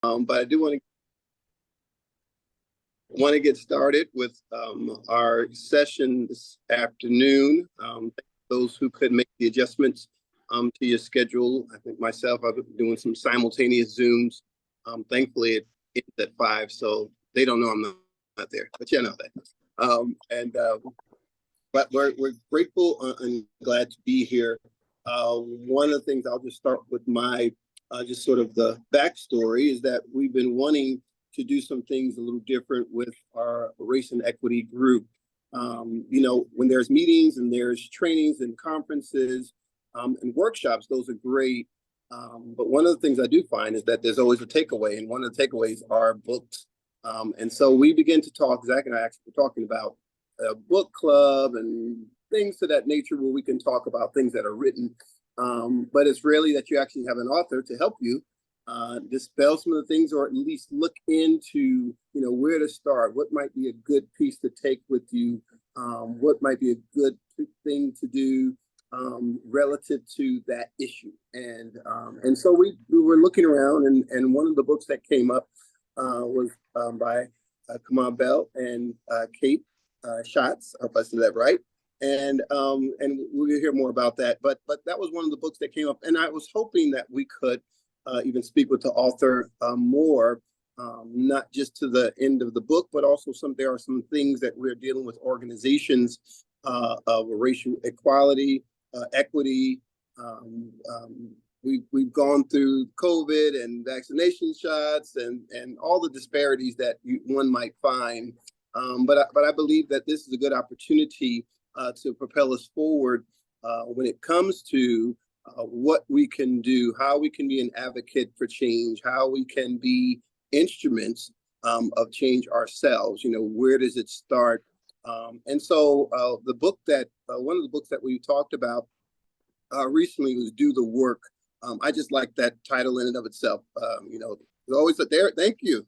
But I do want to get started with our session this afternoon. Those who could make the adjustments to your schedule. I think myself, I've been doing some simultaneous Zooms. Thankfully, it ends at 5, so they don't know I'm not there, but you know that. But we're grateful and glad to be here. One of the things I'll just start with my just sort of the backstory is that we've been wanting to do some things a little different with our race and equity group. When there's meetings and there's trainings and conferences and workshops, those are great. But one of the things I do find is that there's always a takeaway, and one of the takeaways are books. And so we begin to talk, Zach and I actually were talking about a book club and things to that nature where we can talk about things that are written. But it's rarely that you actually have an author to help you dispel some of the things, or at least look into, where to start, what might be a good piece to take with you, what might be a good thing to do relative to that issue. And so we were looking around, and one of the books that came up was by Kamau and Kate Schatz. I hope I said that right. And we'll hear more about that. But that was one of the books that came up, and I was hoping that we could even speak with the author more, not just to the end of the book, but also there are some things that we're dealing with, organizations of racial equality, equity. We've gone through COVID and vaccination shots and all the disparities that one might find. But I believe that this is a good opportunity to propel us forward when it comes to what we can do, how we can be an advocate for change, how we can be instruments of change ourselves. Where does it start? And so the book that one of the books that we talked about recently was Do the Work. I just like that title in and of itself. Always there. Thank you.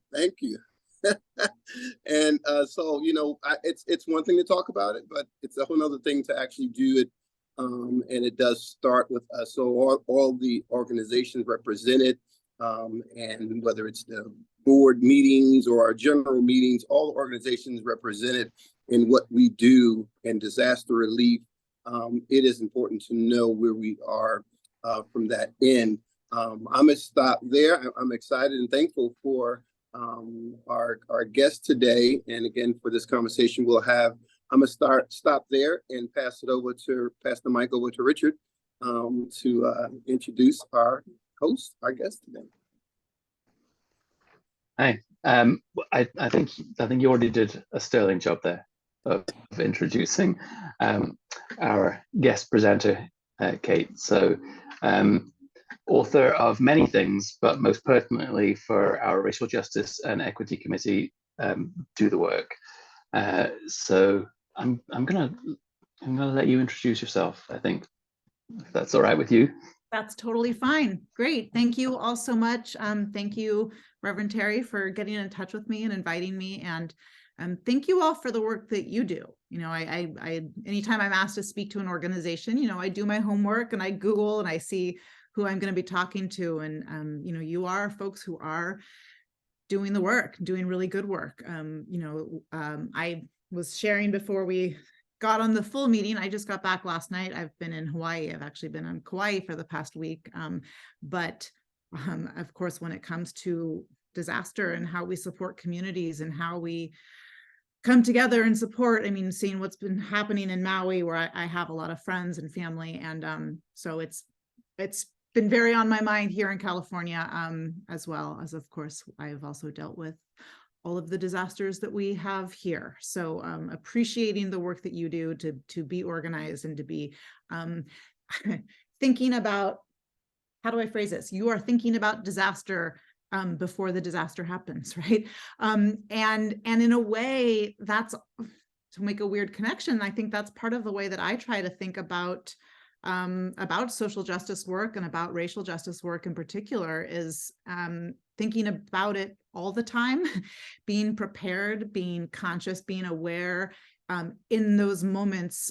And so it's one thing to talk about it, but it's a whole other thing to actually do it. And it does start with us. So all the organizations represented, and whether it's the board meetings or our general meetings, all the organizations represented in what we do in disaster relief. It is important to know where we are from that end. I'm gonna stop there. I'm excited and thankful for our guest today, and again for this conversation we'll have. I'm gonna stop there and pass the mic over to Richard to introduce our host, our guest today. Hi. I think you already did a sterling job there of introducing our guest presenter, Kate. So, author of many things, but most pertinently for our Racial Justice and Equity Committee, Do the Work. So I'm gonna let you introduce yourself, I think, if that's all right with you. That's totally fine. Great. Thank you all so much. Thank you, Reverend Terry, for getting in touch with me and inviting me. And thank you all for the work that you do. I anytime I'm asked to speak to an organization, I do my homework and I Google and I see who I'm going to be talking to. And, you are folks who are doing the work, doing really good work. I was sharing before we got on the full meeting. I just got back last night. I've been in Hawaii. I've actually been in Kauai for the past week. But of course, when it comes to disaster and how we support communities and how we come together and support, seeing what's been happening in Maui, where I have a lot of friends and family. And so it's been very on my mind here in California, as well as, of course, I've also dealt with all of the disasters that we have here. So appreciating the work that you do to be organized and to be thinking about, how do I phrase this? You are thinking about disaster before the disaster happens, right? And in a way, that's, to make a weird connection, I think that's part of the way that I try to think about social justice work and about racial justice work in particular, is thinking about it all the time, being prepared, being conscious, being aware in those moments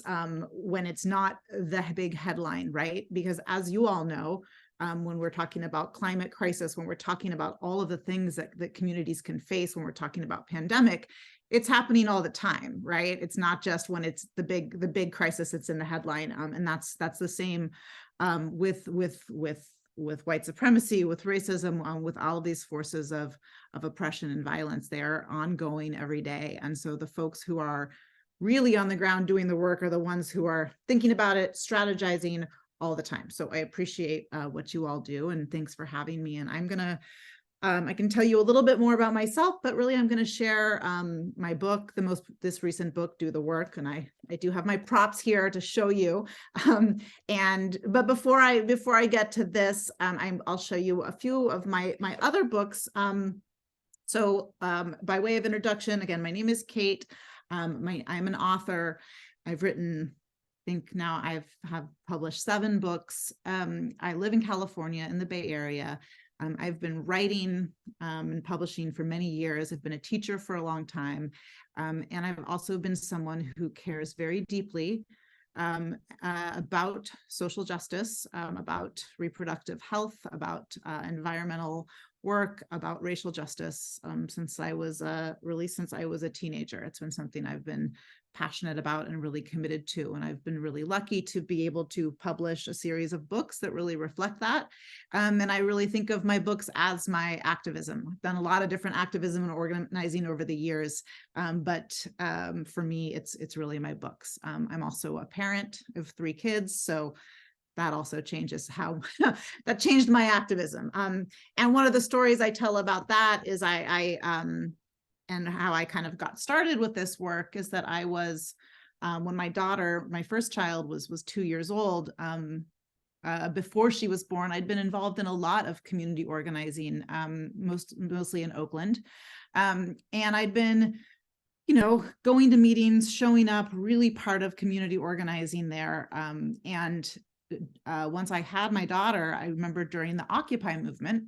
when it's not the big headline, right? Because as you all know, when we're talking about climate crisis, when we're talking about all of the things that communities can face, when we're talking about pandemic, it's happening all the time, right? It's not just when it's the big crisis that's in the headline. And that's the same with white supremacy, with racism, with all of these forces of oppression and violence. They are ongoing every day. And so the folks who are really on the ground doing the work are the ones who are thinking about it, strategizing all the time. So I appreciate what you all do, and thanks for having me. And I'm gonna, I can tell you a little bit more about myself, but really I'm gonna share my book, this recent book, Do the Work. And I do have my props here to show you. But before I get to this, I'll show you a few of my other books. So by way of introduction, again, my name is Kate. I'm an author. I've written, I think now have published 7 books. I live in California in the Bay Area. I've been writing and publishing for many years. I've been a teacher for a long time. And I've also been someone who cares very deeply about social justice, about reproductive health, about environmental work, about racial justice since I was a teenager. It's been something I've been passionate about and really committed to. And I've been really lucky to be able to publish a series of books that really reflect that. And I really think of my books as my activism. I've done a lot of different activism and organizing over the years. But for me, it's really my books. I'm also a parent of 3 kids. So that also changes how that changed my activism. And one of the stories I tell about that is and how I kind of got started with this work is that I was, when my first child was 2 years old, before she was born, I'd been involved in a lot of community organizing, mostly in Oakland. And I'd been, going to meetings, showing up, really part of community organizing there. And once I had my daughter, I remember during the Occupy movement,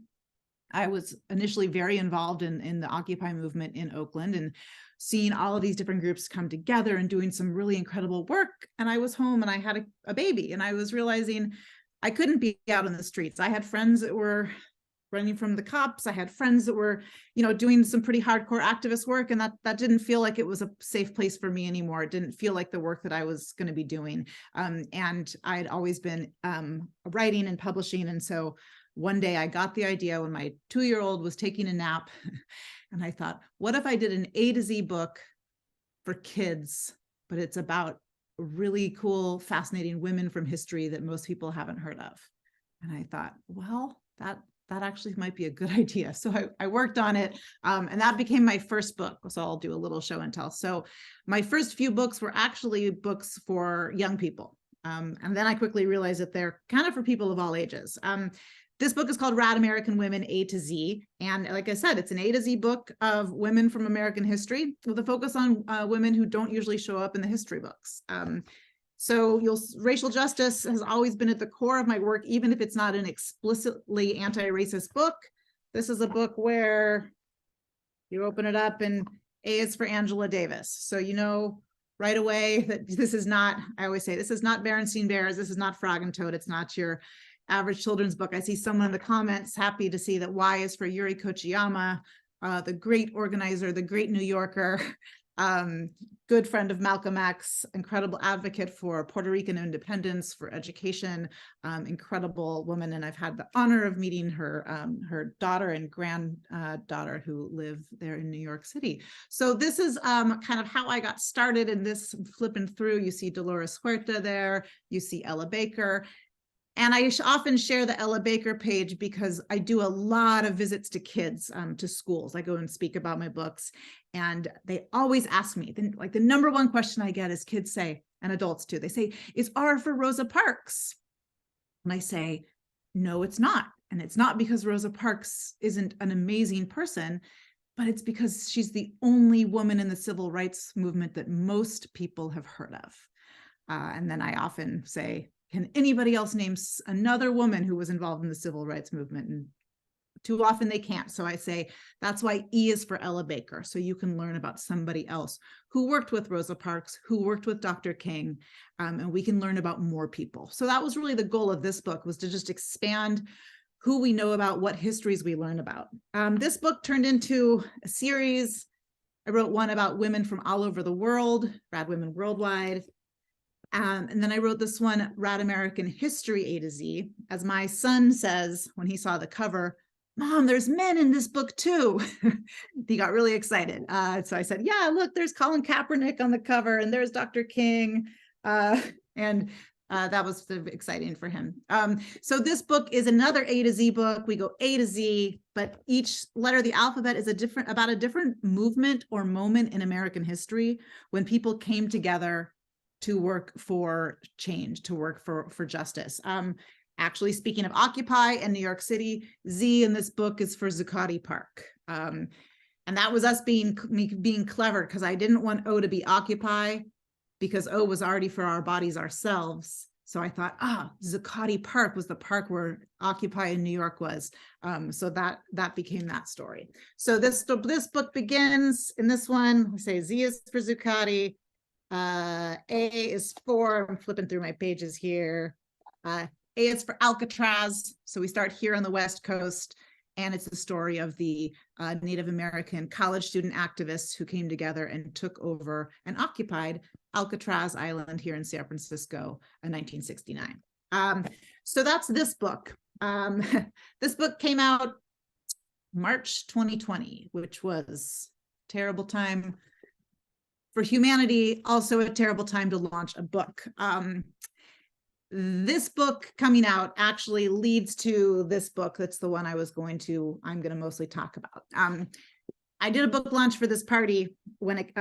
I was initially very involved in the Occupy movement in Oakland and seeing all of these different groups come together and doing some really incredible work. And I was home and I had a baby, and I was realizing I couldn't be out in the streets. I had friends that were running from the cops. I had friends that were, doing some pretty hardcore activist work. And that didn't feel like it was a safe place for me anymore. It didn't feel like the work that I was going to be doing. And I'd always been writing and publishing. And so one day I got the idea when my 2-year-old was taking a nap, and I thought, what if I did an A to Z book for kids, but it's about really cool, fascinating women from history that most people haven't heard of? And I thought, well, that actually might be a good idea. So I worked on it, and that became my first book. So I'll do a little show and tell. So my first few books were actually books for young people. And then I quickly realized that they're kind of for people of all ages. This book is called Rad American Women, A to Z. And like I said, it's an A to Z book of women from American history with a focus on women who don't usually show up in the history books. So racial justice has always been at the core of my work, even if it's not an explicitly anti-racist book. This is a book where you open it up and A is for Angela Davis. So right away that this is not, I always say, this is not Berenstein Bears, this is not Frog and Toad, it's not your average children's book. I see someone in the comments happy to see that Y is for Yuri Kochiyama, the great organizer, the great New Yorker, good friend of Malcolm X, incredible advocate for Puerto Rican independence, for education, incredible woman. And I've had the honor of meeting her daughter and granddaughter who live there in New York City. So this is kind of how I got started in this. Flipping through, you see Dolores Huerta there, you see Ella Baker. And I often share the Ella Baker page because I do a lot of visits to kids, to schools. I go and speak about my books, and they always ask me, the number one question I get is kids say, and adults too, they say, is R for Rosa Parks? And I say, no, it's not. And it's not because Rosa Parks isn't an amazing person, but it's because she's the only woman in the civil rights movement that most people have heard of. And then I often say, can anybody else name another woman who was involved in the civil rights movement? And too often they can't. So I say, that's why E is for Ella Baker. So you can learn about somebody else who worked with Rosa Parks, who worked with Dr. King, and we can learn about more people. So that was really the goal of this book, was to just expand who we know about, what histories we learn about. This book turned into a series. I wrote one about women from all over the world, Rad Women Worldwide. And then I wrote this one, Rad American History A to Z. As my son says when he saw the cover, Mom, there's men in this book too. He got really excited. So I said, yeah, look, there's Colin Kaepernick on the cover, and there's Dr. King. That was exciting for him. So this book is another A to Z book. We go A to Z, but each letter of the alphabet is about a different movement or moment in American history when people came together to work for change, to work for justice. Actually, speaking of Occupy and New York City, Z in this book is for Zuccotti Park. And that was us being clever, because I didn't want O to be Occupy, because O was already for our bodies ourselves. So I thought, Zuccotti Park was the park where Occupy in New York was. So that became that story. So this book begins in this one. We say Z is for Zuccotti. A is for, I'm flipping through my pages here. A is for Alcatraz. So we start here on the West Coast, and it's the story of the Native American college student activists who came together and took over and occupied Alcatraz Island here in San Francisco in 1969. So that's this book. This book came out March 2020, which was a terrible time for humanity, also a terrible time to launch a book. This book coming out actually leads to this book. That's the one I'm going to mostly talk about. I did a book launch for this party when it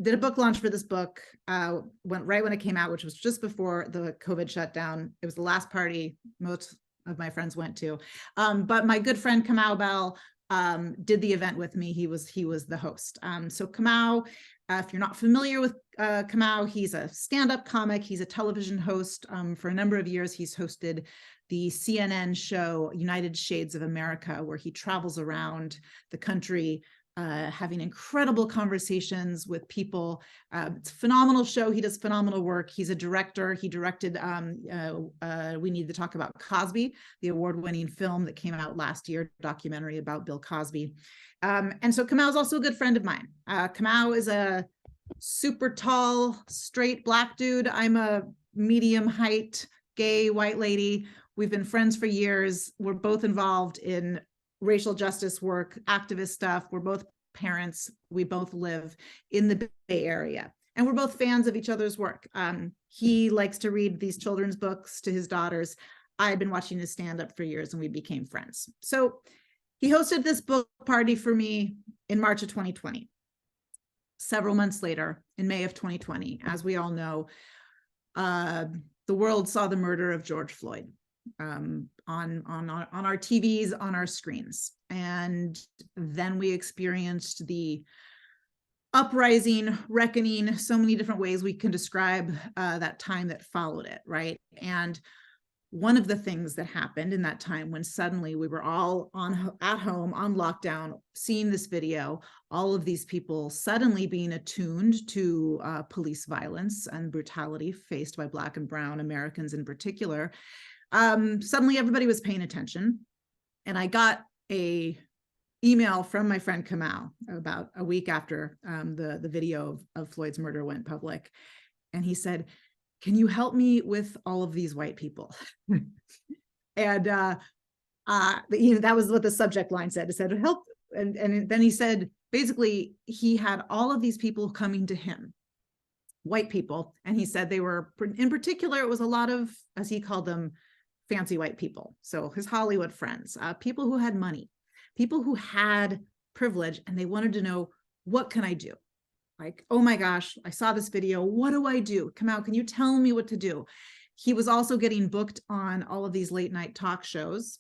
did a book launch for this book right when it came out, which was just before the COVID shutdown. It was the last party most of my friends went to, but my good friend Kamau Bell did the event with me. He was the host. So Kamau, if you're not familiar with Kamau, he's a stand-up comic. He's a television host. For a number of years, he's hosted the CNN show United Shades of America, where he travels around the country having incredible conversations with people. It's a phenomenal show. He does phenomenal work. He's a director. He directed We Need to Talk About Cosby, the award-winning film that came out last year, documentary about Bill Cosby. And so Kamau is also a good friend of mine. Kamau is a super tall, straight Black dude. I'm a medium height, gay white lady. We've been friends for years. We're both involved in racial justice work, activist stuff. We're both parents. We both live in the Bay Area, and we're both fans of each other's work. He likes to read these children's books to his daughters. I've been watching his stand-up for years, and we became friends. So he hosted this book party for me in March of 2020. Several months later, in May of 2020, as we all know, the world saw the murder of George Floyd on our TVs, on our screens. And then we experienced the uprising, reckoning, so many different ways we can describe that time that followed it, right? And one of the things that happened in that time, when suddenly we were all at home on lockdown, seeing this video, all of these people suddenly being attuned to police violence and brutality faced by Black and Brown Americans in particular, suddenly everybody was paying attention. And I got a email from my friend Kamau about a week after the video of Floyd's murder went public. And he said, can you help me with all of these white people? And that was what the subject line said. It said, help. And then he said, basically, he had all of these people coming to him, white people. And he said they were, in particular, it was a lot of, as he called them, fancy white people. So his Hollywood friends, people who had money, people who had privilege, and they wanted to know, what can I do? Like, oh my gosh, I saw this video. What do I do? Kamau, can you tell me what to do? He was also getting booked on all of these late night talk shows.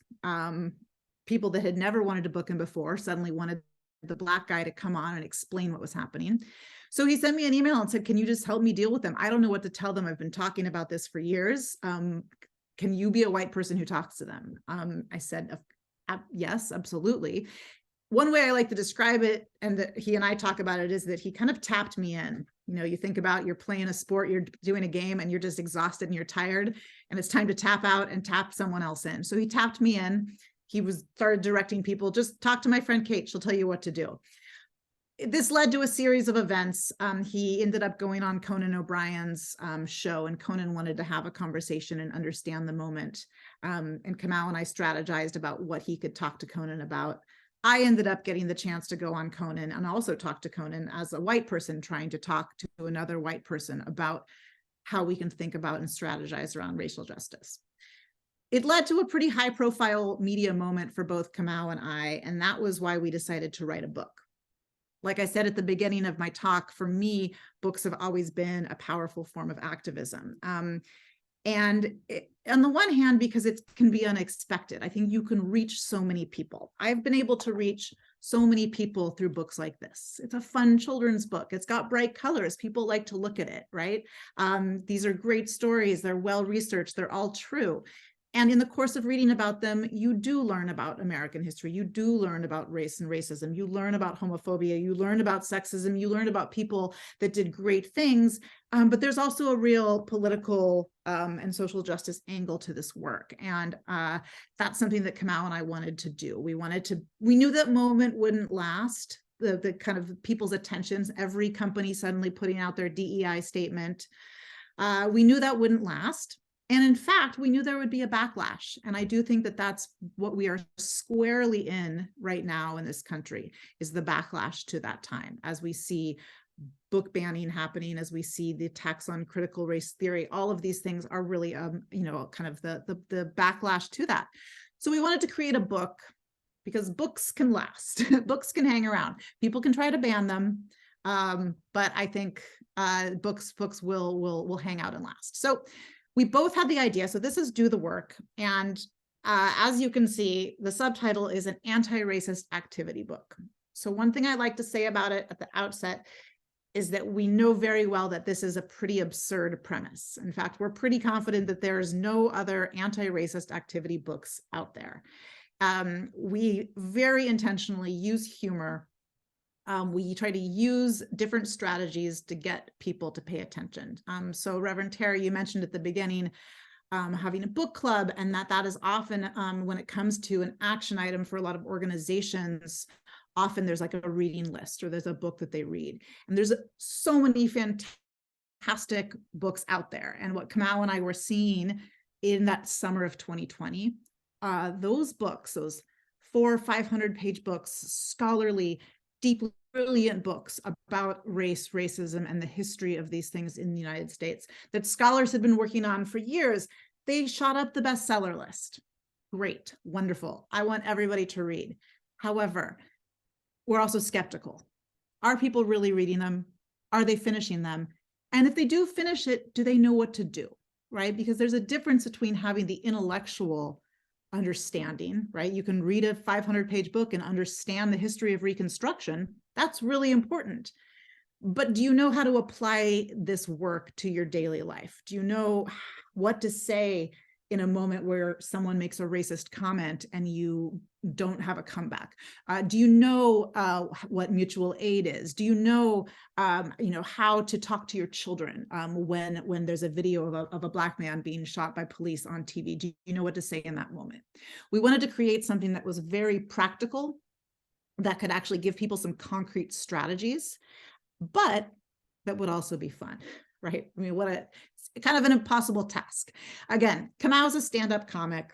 People that had never wanted to book him before suddenly wanted the Black guy to come on and explain what was happening. So he sent me an email and said, can you just help me deal with them? I don't know what to tell them. I've been talking about this for years. Can you be a white person who talks to them? I said, Yes, absolutely. One way I like to describe it, and that he and I talk about it, is that he kind of tapped me in. You think about, you're playing a sport, you're doing a game, and you're just exhausted and you're tired, and it's time to tap out and tap someone else in. So he tapped me in. He started directing people, just talk to my friend Kate, she'll tell you what to do. This led to a series of events. He ended up going on Conan O'Brien's show, and Conan wanted to have a conversation and understand the moment. And Kamau and I strategized about what he could talk to Conan about. I ended up getting the chance to go on Conan and also talk to Conan as a white person trying to talk to another white person about how we can think about and strategize around racial justice. It led to a pretty high profile media moment for both Kamau and I, and that was why we decided to write a book. Like I said at the beginning of my talk, for me, books have always been a powerful form of activism. And on the one hand, because it can be unexpected, I think you can reach so many people. I've been able to reach so many people through books like this. It's a fun children's book. It's got bright colors. People like to look at it, right? These are great stories. They're well-researched. They're all true. And in the course of reading about them, you do learn about American history. You do learn about race and racism. You learn about homophobia. You learn about sexism. You learn about people that did great things. But there's also a real political and social justice angle to this work. And that's something that Kamau and I wanted to do. We knew that moment wouldn't last. The kind of people's attentions, every company suddenly putting out their DEI statement. We knew that wouldn't last. And in fact, we knew there would be a backlash. And I do think that that's what we are squarely in right now in this country, is the backlash to that time, as we see book banning happening, as we see the attacks on critical race theory. All of these things are really, kind of the backlash to that. So we wanted to create a book because books can last. Books can hang around. People can try to ban them. But I think books will hang out and last. So we both had the idea. So this is Do the Work. And as you can see, the subtitle is an anti-racist activity book. So one thing I like to say about it at the outset is that we know very well that this is a pretty absurd premise. In fact, we're pretty confident that there is no other anti-racist activity books out there. We very intentionally use humor. We try to use different strategies to get people to pay attention. So Reverend Terry, you mentioned at the beginning, having a book club, and that is often, when it comes to an action item for a lot of organizations, often there's like a reading list, or there's a book that they read. And there's so many fantastic books out there. And what Kamau and I were seeing in that summer of 2020, those books, those 400 or 500 page books, scholarly, deeply brilliant books about race, racism, and the history of these things in the United States that scholars had been working on for years, they shot up the bestseller list. Great, wonderful. I want everybody to read. However, we're also skeptical. Are people really reading them? Are they finishing them? And if they do finish it, do they know what to do, right? Because there's a difference between having the intellectual understanding, right? You can read a 500-page book and understand the history of Reconstruction. That's really important. But do you know how to apply this work to your daily life? Do you know what to say in a moment where someone makes a racist comment and you don't have a comeback? Do you know what mutual aid is? Do you know, how to talk to your children when there's a video of a Black man being shot by police on TV? Do you know what to say in that moment? We wanted to create something that was very practical, that could actually give people some concrete strategies, but that would also be fun, right? I mean, it's kind of an impossible task. Again, Kamau's a stand-up comic.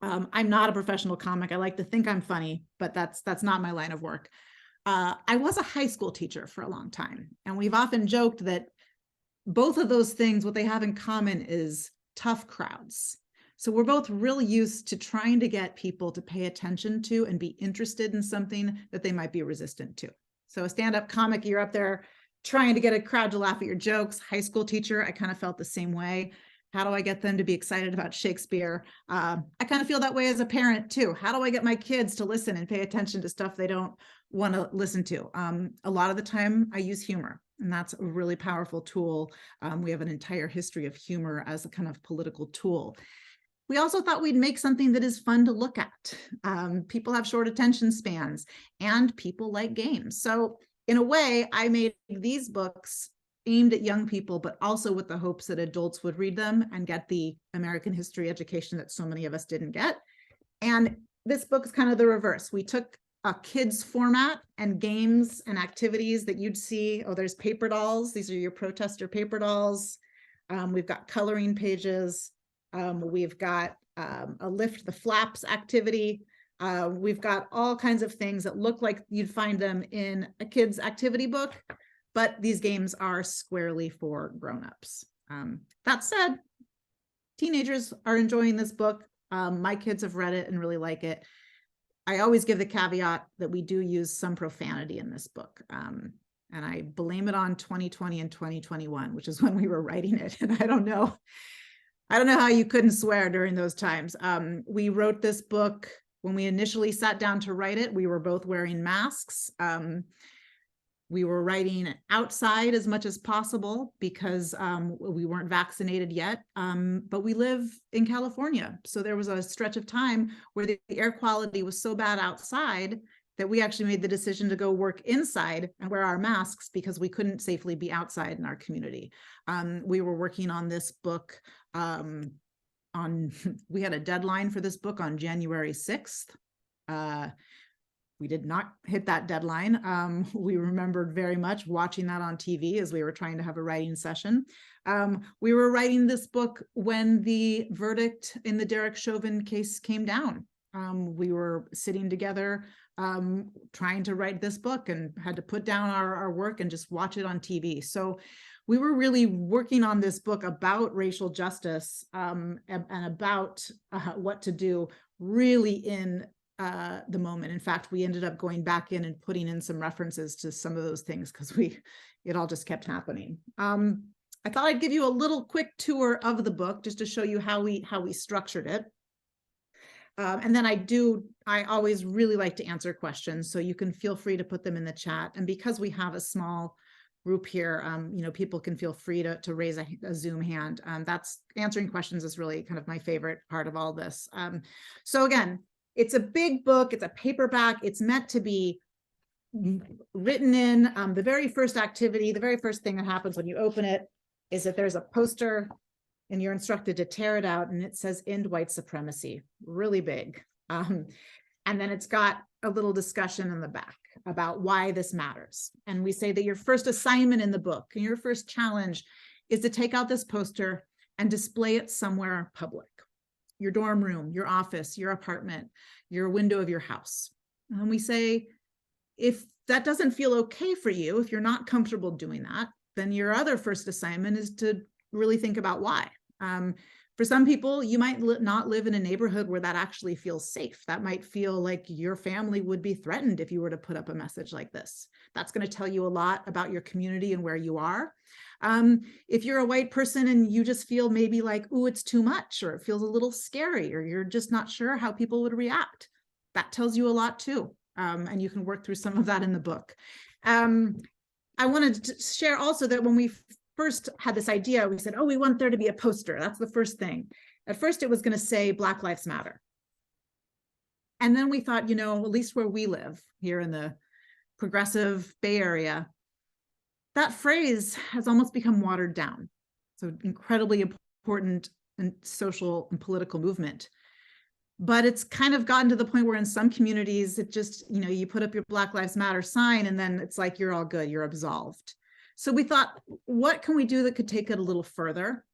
I'm not a professional comic. I like to think I'm funny, but that's not my line of work. I was a high school teacher for a long time, and we've often joked that both of those things, what they have in common is tough crowds. So we're both really used to trying to get people to pay attention to and be interested in something that they might be resistant to. So a stand-up comic, you're up there trying to get a crowd to laugh at your jokes. High school teacher, I kind of felt the same way. How do I get them to be excited about Shakespeare? I kind of feel that way as a parent too. How do I get my kids to listen and pay attention to stuff they don't want to listen to? A lot of the time I use humor, and that's a really powerful tool. We have an entire history of humor as a kind of political tool. we also thought we'd make something that is fun to look at. People have short attention spans and people like games. So in a way, I made these books aimed at young people, but also with the hopes that adults would read them and get the American history education that so many of us didn't get. And this book is kind of the reverse. We took a kids format and games and activities that you'd see. Oh, there's paper dolls. These are your protester paper dolls. We've got coloring pages. We've got a lift the flaps activity. We've got all kinds of things that look like you'd find them in a kid's activity book, but these games are squarely for grown-ups. That said, teenagers are enjoying this book. My kids have read it and really like it. I always give the caveat that we do use some profanity in this book. And I blame it on 2020 and 2021, which is when we were writing it. And I don't know how you couldn't swear during those times. We wrote this book when we initially sat down to write it. We were both wearing masks. We were writing outside as much as possible because we weren't vaccinated yet, but we live in California. So there was a stretch of time where the air quality was so bad outside that we actually made the decision to go work inside and wear our masks because we couldn't safely be outside in our community. We were working on this book we had a deadline for this book on January 6th. We did not hit that deadline. We remembered very much watching that on TV as we were trying to have a writing session. We were writing this book when the verdict in the Derek Chauvin case came down. We were sitting together trying to write this book and had to put down our work and just watch it on TV. So we were really working on this book about racial justice and about what to do really in the moment. In fact, we ended up going back in and putting in some references to some of those things because it all just kept happening. I thought I'd give you a little quick tour of the book just to show you how we structured it. And then I always really like to answer questions, so you can feel free to put them in the chat. And because we have a small group here, people can feel free to raise a Zoom hand. That's answering questions is really kind of my favorite part of all this. So again, it's a big book, it's a paperback, it's meant to be written in. The very first activity, the very first thing that happens when you open it is that there's a poster and you're instructed to tear it out and it says "End White Supremacy," really big. And then it's got a little discussion in the back about why this matters. And we say that your first assignment in the book and your first challenge is to take out this poster and display it somewhere public. Your dorm room, your office, your apartment, your window of your house. And we say, if that doesn't feel okay for you, if you're not comfortable doing that, then your other first assignment is to really think about why. For some people, you might not live in a neighborhood where that actually feels safe. That might feel like your family would be threatened if you were to put up a message like this. That's going to tell you a lot about your community and where you are. If you're a white person and you just feel maybe like, ooh, it's too much, or it feels a little scary, or you're just not sure how people would react, that tells you a lot too. And you can work through some of that in the book. I wanted to share also that when we first had this idea, we said, oh, we want there to be a poster. That's the first thing. At first, it was going to say Black Lives Matter. And then we thought, at least where we live here in the progressive Bay Area, that phrase has almost become watered down. So incredibly important and social and political movement. But it's kind of gotten to the point where in some communities, it just, you put up your Black Lives Matter sign and then it's like, you're all good, you're absolved. So we thought, what can we do that could take it a little further?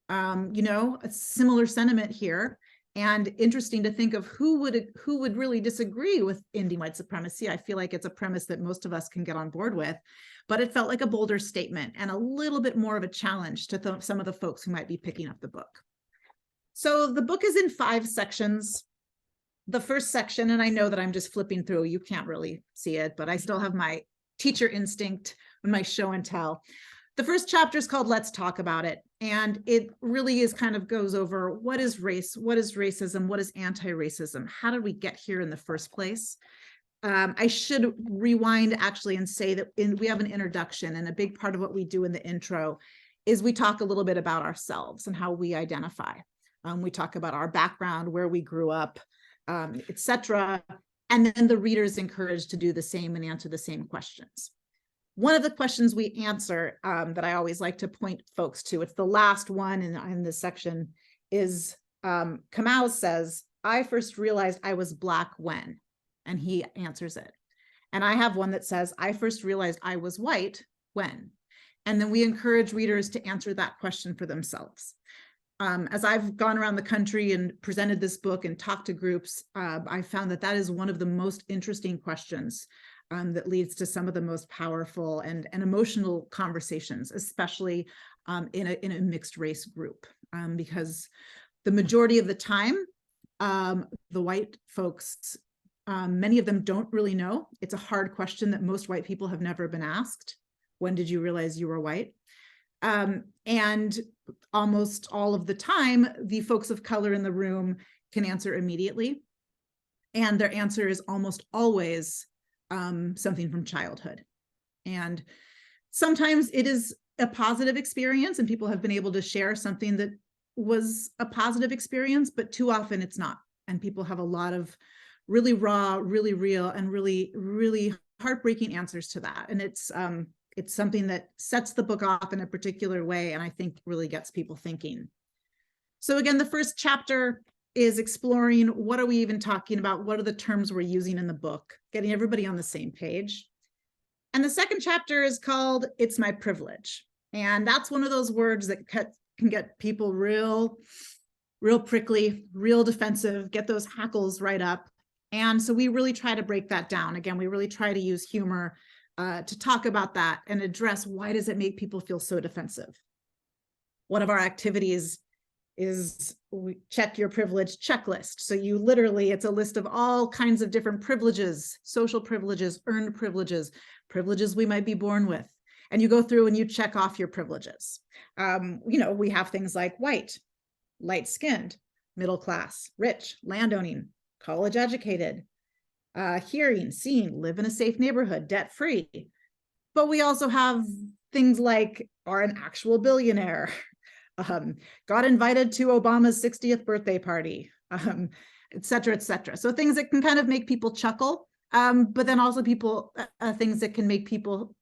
A similar sentiment here, and interesting to think of who would really disagree with ending white supremacy. I feel like it's a premise that most of us can get on board with, but it felt like a bolder statement and a little bit more of a challenge to some of the folks who might be picking up the book. So the book is in 5 sections. The first section, and I know that I'm just flipping through, you can't really see it, but I still have my teacher instinct and my show and tell. The first chapter is called Let's Talk About It. And it really is kind of goes over what is race, what is racism, what is anti-racism? How did we get here in the first place? I should rewind actually and say that we have an introduction, and a big part of what we do in the intro is we talk a little bit about ourselves and how we identify. We talk about our background, where we grew up, etc. And then the reader is encouraged to do the same and answer the same questions. One of the questions we answer that I always like to point folks to, it's the last one in this section, is Kamau says, I first realized I was Black when, and he answers it. And I have one that says, I first realized I was white when. And then we encourage readers to answer that question for themselves. As I've gone around the country and presented this book and talked to groups, I found that that is one of the most interesting questions that leads to some of the most powerful and emotional conversations, especially in a mixed race group, because the majority of the time, the white folks, many of them don't really know. It's a hard question that most white people have never been asked. When did you realize you were white? And almost all of the time, the folks of color in the room can answer immediately. And their answer is almost always something from childhood. And sometimes it is a positive experience and people have been able to share something that was a positive experience, but too often it's not. And people have a lot of really raw, really real, and really, really heartbreaking answers to that. And it's something that sets the book off in a particular way, and I think really gets people thinking. So again, the first chapter is exploring, what are we even talking about? What are the terms we're using in the book? Getting everybody on the same page. And the second chapter is called It's My Privilege. And that's one of those words that can get people real prickly, real defensive, get those hackles right up. And so we really try to break that down. Again, we really try to use humor to talk about that and address, why does it make people feel so defensive? One of our activities is we check your privilege checklist. So you literally, it's a list of all kinds of different privileges, social privileges, earned privileges, privileges we might be born with. And you go through and you check off your privileges. We have things like white, light-skinned, middle class, rich, landowning, college educated, hearing, seeing, live in a safe neighborhood, debt-free. But we also have things like are an actual billionaire, got invited to Obama's 60th birthday party, et cetera, et cetera. So things that can kind of make people chuckle, but then also things that can make people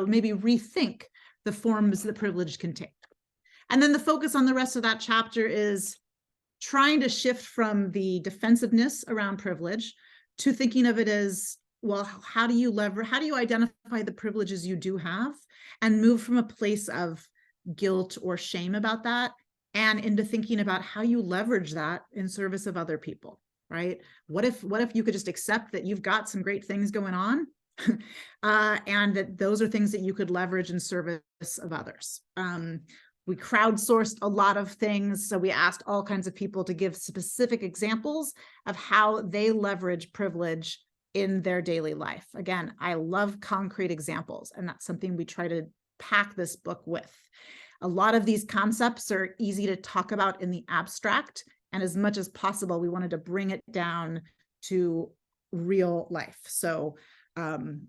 maybe rethink the forms that privilege can take. And then the focus on the rest of that chapter is trying to shift from the defensiveness around privilege to thinking of it as, well, how do you identify the privileges you do have and move from a place of guilt or shame about that and into thinking about how you leverage that in service of other people, right? What if you could just accept that you've got some great things going on and that those are things that you could leverage in service of others? We crowdsourced a lot of things. So we asked all kinds of people to give specific examples of how they leverage privilege in their daily life. Again, I love concrete examples, and that's something we try to pack this book with. A lot of these concepts are easy to talk about in the abstract, and as much as possible, we wanted to bring it down to real life. So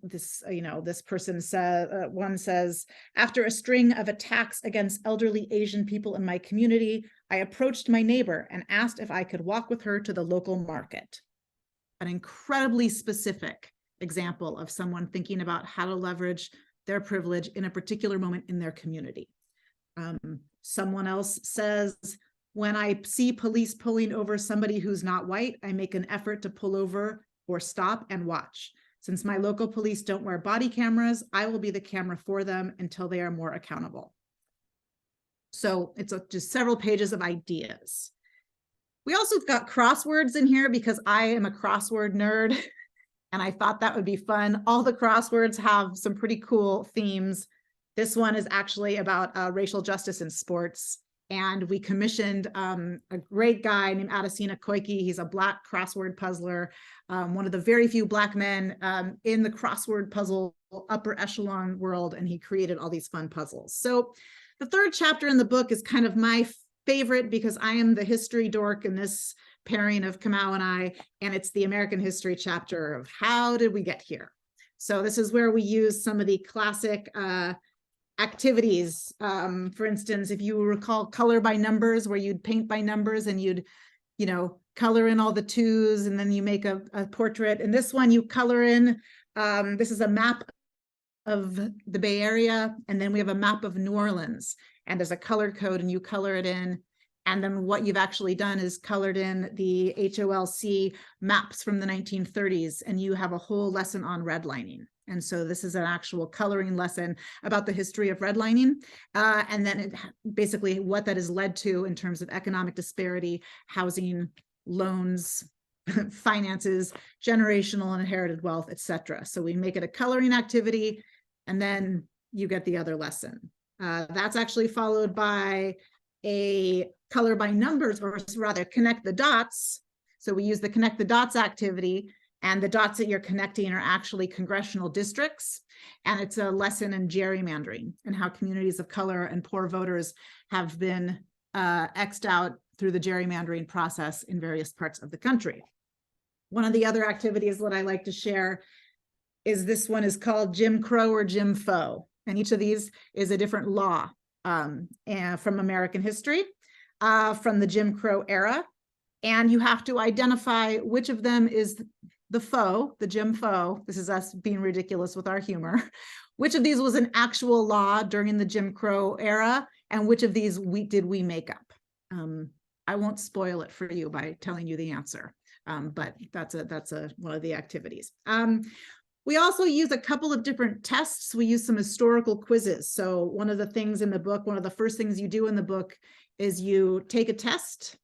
this person says, after a string of attacks against elderly Asian people in my community, I approached my neighbor and asked if I could walk with her to the local market. An incredibly specific example of someone thinking about how to leverage their privilege in a particular moment in their community. Someone else says, when I see police pulling over somebody who's not white, I make an effort to pull over or stop and watch. Since my local police don't wear body cameras, I will be the camera for them until they are more accountable. So it's just several pages of ideas. We also got crosswords in here because I am a crossword nerd and I thought that would be fun. All the crosswords have some pretty cool themes. This one is actually about racial justice in sports. And we commissioned a great guy named Adesina Koike. He's a Black crossword puzzler, one of the very few Black men in the crossword puzzle upper echelon world, and he created all these fun puzzles. So the third chapter in the book is kind of my favorite because I am the history dork in this pairing of Kamau and I, and it's the American history chapter of how did we get here? So this is where we use some of the classic activities. For instance, if you recall color by numbers, where you'd paint by numbers and you'd, you know, color in all the twos and then you make a portrait. And this one you color in, this is a map of the Bay Area. And then we have a map of New Orleans, and there's a color code and you color it in. And then what you've actually done is colored in the HOLC maps from the 1930s, and you have a whole lesson on redlining. And so this is an actual coloring lesson about the history of redlining, and then basically what that has led to in terms of economic disparity, housing, loans, finances, generational and inherited wealth, etc. So we make it a coloring activity, and then you get the other lesson. That's actually followed by a color by numbers, or rather connect the dots. So we use the connect the dots activity, and the dots that you're connecting are actually congressional districts. And it's a lesson in gerrymandering and how communities of color and poor voters have been X'd out through the gerrymandering process in various parts of the country. One of the other activities that I like to share is this one is called Jim Crow or Jim Foe. And each of these is a different law and from American history, from the Jim Crow era. And you have to identify which of them is the foe, the Jim Foe. This is us being ridiculous with our humor. Which of these was an actual law during the Jim Crow era, and which of these did we make up? I won't spoil it for you by telling you the answer, but that's one of the activities. We also use a couple of different tests. We use some historical quizzes. So one of the things in the book, one of the first things you do in the book is you take a test,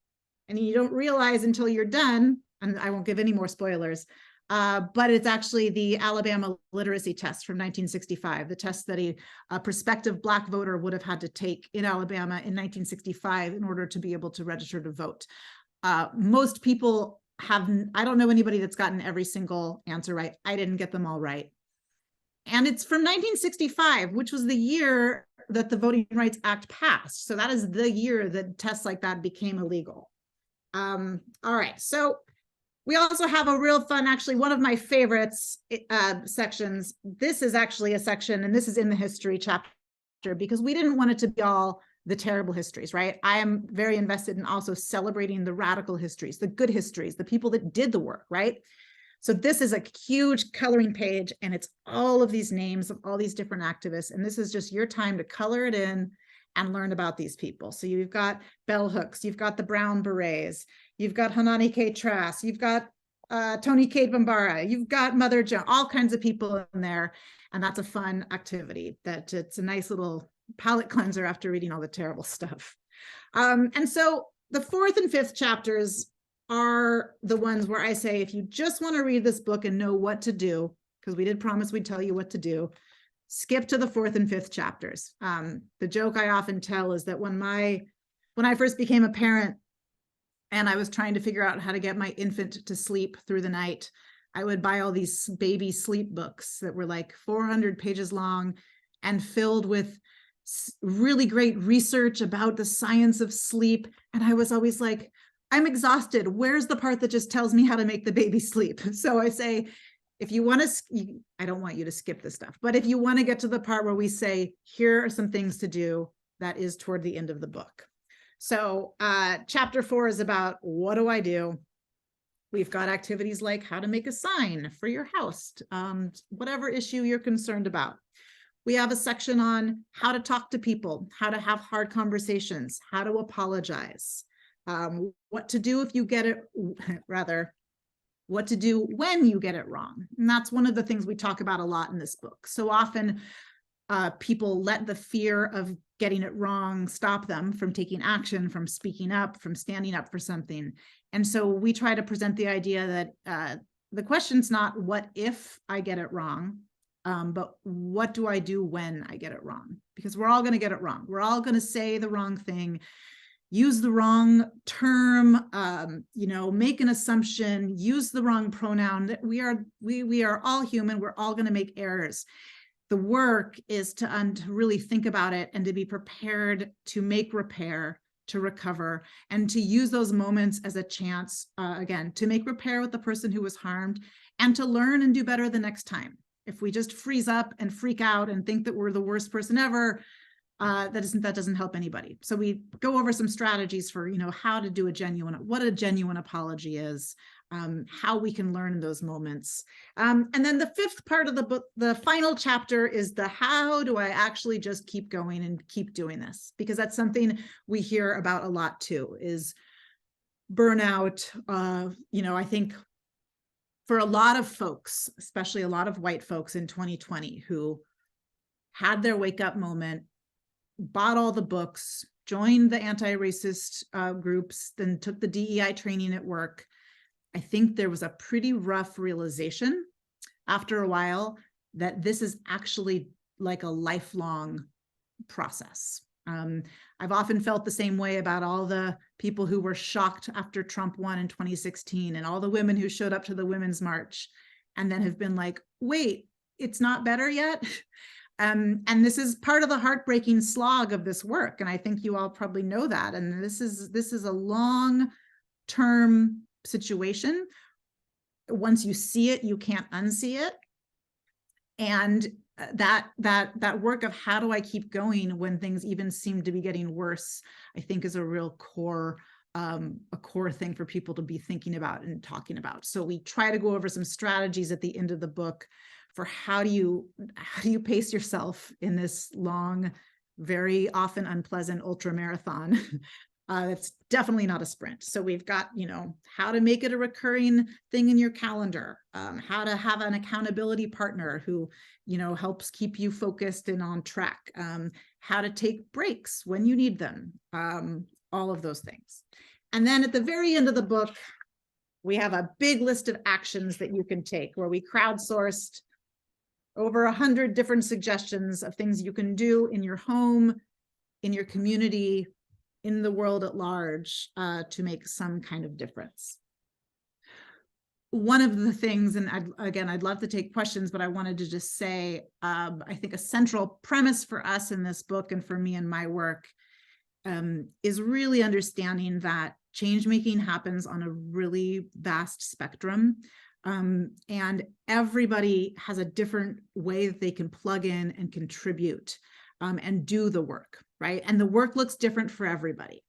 and you don't realize until you're done, and I won't give any more spoilers, but it's actually the Alabama literacy test from 1965, the test that a prospective Black voter would have had to take in Alabama in 1965 in order to be able to register to vote. Most people I don't know anybody that's gotten every single answer right. I didn't get them all right. And it's from 1965, which was the year that the Voting Rights Act passed. So that is the year that tests like that became illegal. All right, so we also have a real fun, actually, one of my favorites sections. This is actually a section, and this is in the history chapter, because we didn't want it to be all the terrible histories, right? I am very invested in also celebrating the radical histories, the good histories, the people that did the work, right? So this is a huge coloring page, and it's all of these names of all these different activists. And this is just your time to color it in and learn about these people. So you've got bell hooks, you've got the Brown Berets, you've got Hanani K. Trask, you've got Tony Cade Bambara, you've got Mother Joan, all kinds of people in there. And that's a fun activity. That it's a nice little palate cleanser after reading all the terrible stuff. And so the 4th and 5th chapters are the ones where I say, if you just want to read this book and know what to do, because we did promise we'd tell you what to do, skip to the 4th and 5th chapters. The joke I often tell is that when I first became a parent and I was trying to figure out how to get my infant to sleep through the night, I would buy all these baby sleep books that were like 400 pages long and filled with really great research about the science of sleep. And I was always like, I'm exhausted. Where's the part that just tells me how to make the baby sleep? So I say, if you want to, I don't want you to skip this stuff, but if you want to get to the part where we say, here are some things to do, that is toward the end of the book. So chapter 4 is about, what do I do? We've got activities like how to make a sign for your house, whatever issue you're concerned about. We have a section on how to talk to people, how to have hard conversations, how to apologize, what to do if you get it, rather, what to do when you get it wrong. And that's one of the things we talk about a lot in this book. So often people let the fear of getting it wrong stop them from taking action, from speaking up, from standing up for something. And so we try to present the idea that the question's not what if I get it wrong, but what do I do when I get it wrong? Because we're all going to get it wrong. We're all going to say the wrong thing, use the wrong term, make an assumption, use the wrong pronoun. We are all human. We're all going to make errors. The work is to really think about it and to be prepared to make repair, to recover, and to use those moments as a chance, again, to make repair with the person who was harmed and to learn and do better the next time. If we just freeze up and freak out and think that we're the worst person ever, that doesn't help anybody. So we go over some strategies for, how to do what a genuine apology is, how we can learn in those moments. And then the fifth part of the book, the final chapter, is the how do I actually just keep going and keep doing this? Because that's something we hear about a lot too, is burnout. I think for a lot of folks, especially a lot of white folks in 2020 who had their wake up moment, bought all the books, joined the anti-racist groups, then took the DEI training at work, I think there was a pretty rough realization after a while that this is actually like a lifelong process. I've often felt the same way about all the people who were shocked after Trump won in 2016 and all the women who showed up to the Women's March and then have been like, wait, it's not better yet. And this is part of the heartbreaking slog of this work. And I think you all probably know that. And this is a long-term situation. Once you see it, you can't unsee it. And that work of how do I keep going when things even seem to be getting worse, I think is a real core thing for people to be thinking about and talking about. So we try to go over some strategies at the end of the book for how do you pace yourself in this long, very often unpleasant ultra marathon. It's definitely not a sprint. So we've got, how to make it a recurring thing in your calendar, how to have an accountability partner who, helps keep you focused and on track, how to take breaks when you need them, all of those things. And then at the very end of the book, we have a big list of actions that you can take where we crowdsourced over 100 different suggestions of things you can do in your home, in your community, in the world at large, to make some kind of difference. One of the things, and I'd love to take questions, but I wanted to just say, I think a central premise for us in this book and for me and my work is really understanding that change making happens on a really vast spectrum. And everybody has a different way that they can plug in and contribute and do the work, right? And the work looks different for everybody.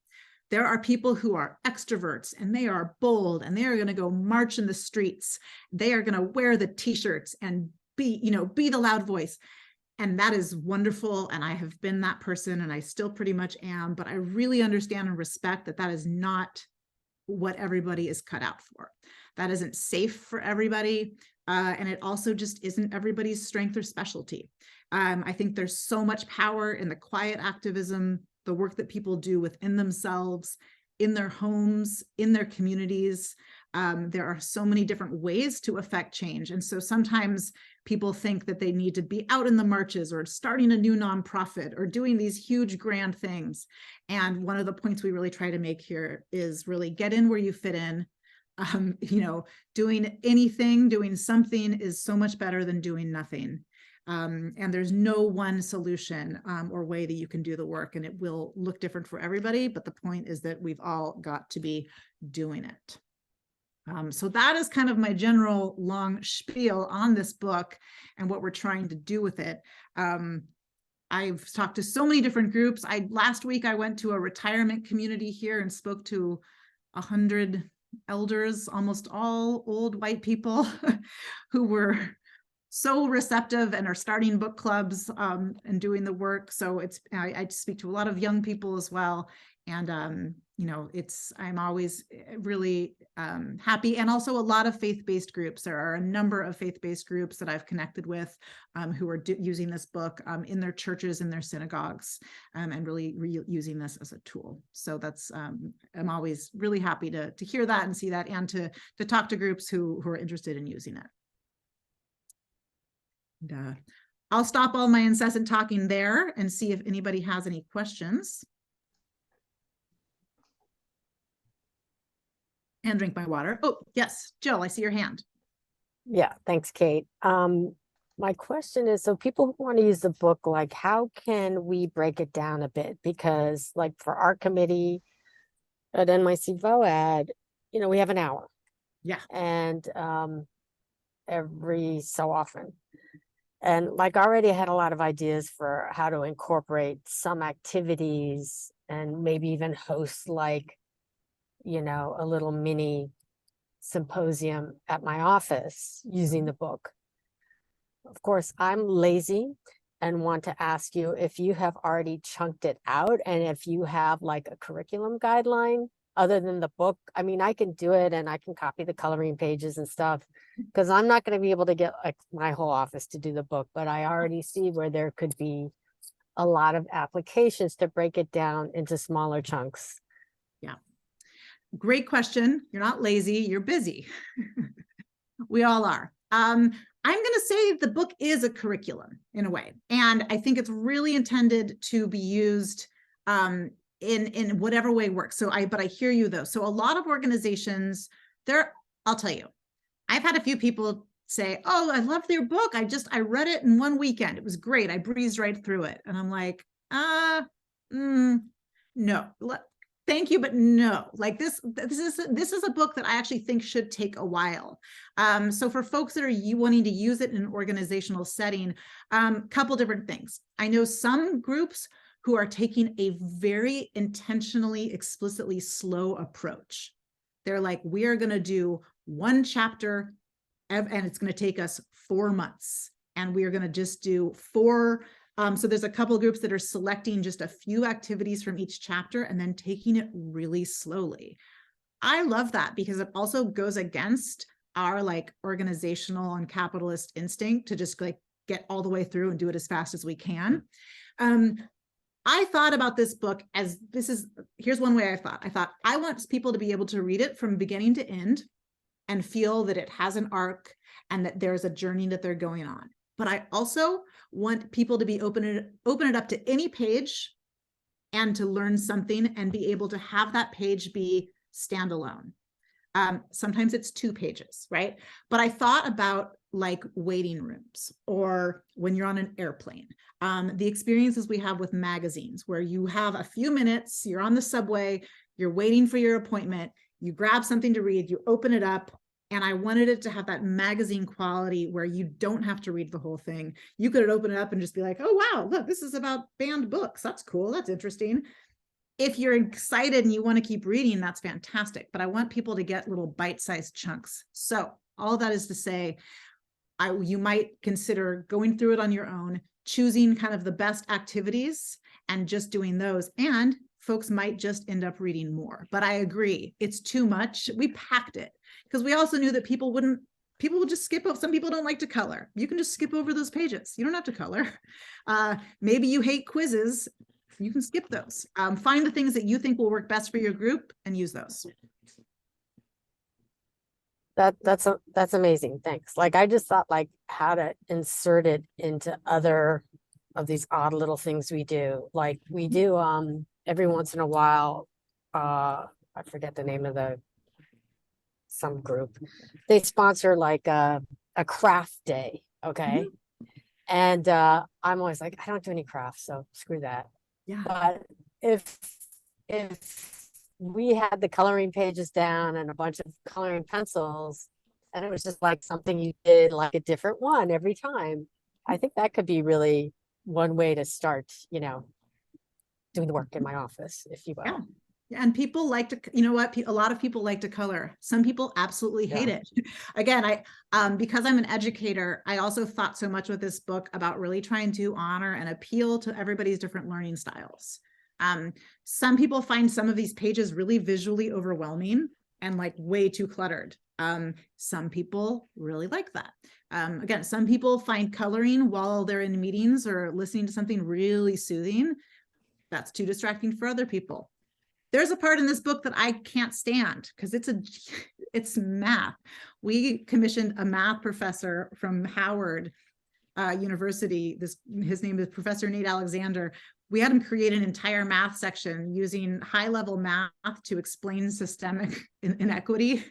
There are people who are extroverts and they are bold and they are going to go march in the streets. They are going to wear the t-shirts and be the loud voice. And that is wonderful. And I have been that person and I still pretty much am, but I really understand and respect that that is not what everybody is cut out for. That isn't safe for everybody. And it also just isn't everybody's strength or specialty. I think there's so much power in the quiet activism, the work that people do within themselves, in their homes, in their communities. There are so many different ways to affect change. And so sometimes people think that they need to be out in the marches or starting a new nonprofit or doing these huge grand things. And one of the points we really try to make here is really get in where you fit in. Doing anything, doing something is so much better than doing nothing. And there's no one solution or way that you can do the work, and it will look different for everybody. But the point is that we've all got to be doing it. So that is kind of my general long spiel on this book and what we're trying to do with it. I've talked to so many different groups. Last week I went to a retirement community here and spoke to 100 elders, almost all old white people who were so receptive and are starting book clubs and doing the work. So I speak to a lot of young people as well. And, I'm always really happy. And also a lot of faith-based groups. There are a number of faith-based groups that I've connected with who are using this book in their churches, in their synagogues, and really using this as a tool. So that's, I'm always really happy to hear that and see that, and to talk to groups who are interested in using it. And, I'll stop all my incessant talking there and see if anybody has any questions. And drink my water. Oh, yes, Jill, I see your hand. Yeah, thanks, Kate. My question is, so people who want to use the book, like, how can we break it down a bit? Because like for our committee at NYC VOAD, we have an hour. Yeah. And every so often. And like already I had a lot of ideas for how to incorporate some activities and maybe even host like, you know, a little mini symposium at my office using the book. Of course, I'm lazy and want to ask you if you have already chunked it out and if you have like a curriculum guideline other than the book. I mean, I can do it and I can copy the coloring pages and stuff because I'm not going to be able to get like my whole office to do the book, but I already see where there could be a lot of applications to break it down into smaller chunks. Yeah. Great question. You're not lazy, you're busy. We all are. I'm going to say the book is a curriculum in a way, and I think it's really intended to be used in whatever way works. But I hear you though. So a lot of organizations I'll tell you, I've had a few people say, "Oh, I loved your book. I read it in one weekend. It was great. I breezed right through it." And I'm like, no. Thank you, but no. Like this is a book that I actually think should take a while. So for folks that are wanting to use it in an organizational setting, couple different things. I know some groups who are taking a very intentionally, explicitly slow approach. They're like, we are going to do one chapter and it's going to take us 4 months. And we are going to just do 4. So there's a couple of groups that are selecting just a few activities from each chapter and then taking it really slowly. I love that because it also goes against our like organizational and capitalist instinct to just like get all the way through and do it as fast as we can. I thought about this book as here's one way I thought I want people to be able to read it from beginning to end and feel that it has an arc and that there's a journey that they're going on. But I also want people to be open it up to any page and to learn something and be able to have that page be standalone. Sometimes it's 2 pages, right? But I thought about like waiting rooms or when you're on an airplane, the experiences we have with magazines where you have a few minutes, you're on the subway, you're waiting for your appointment, you grab something to read, you open it up, and I wanted it to have that magazine quality where you don't have to read the whole thing. You could open it up and just be like, oh, wow, look, this is about banned books. That's cool. That's interesting. If you're excited and you want to keep reading, that's fantastic. But I want people to get little bite-sized chunks. So all that is to say, you might consider going through it on your own, choosing kind of the best activities and just doing those. And folks might just end up reading more. But I agree, it's too much. We packed it because we also knew that people would just skip over. Some people don't like to color. You can just skip over those pages. You don't have to color. Maybe you hate quizzes. You can skip those. Find the things that you think will work best for your group and use those. That's amazing. Thanks. Like I just thought like how to insert it into other of these odd little things we do. Like we do every once in a while, I forget the name of some group. They sponsor like a craft day. Okay. And I'm always like, I don't do any crafts, so screw that. Yeah. But if we had the coloring pages down and a bunch of coloring pencils, and it was just like something you did like a different one every time, I think that could be really one way to start, you know, doing the work in my office, if you will. Yeah. And people like to, you know what, a lot of people like to color. Some people absolutely hate it. Again, because I'm an educator, I also thought so much with this book about really trying to honor and appeal to everybody's different learning styles. Some people find some of these pages really visually overwhelming and like way too cluttered. Some people really like that. Again, some people find coloring while they're in meetings or listening to something really soothing. That's too distracting for other people. There's a part in this book that I can't stand because it's math. We commissioned a math professor from Howard University. His name is Professor Nate Alexander. We had him create an entire math section using high-level math to explain systemic inequity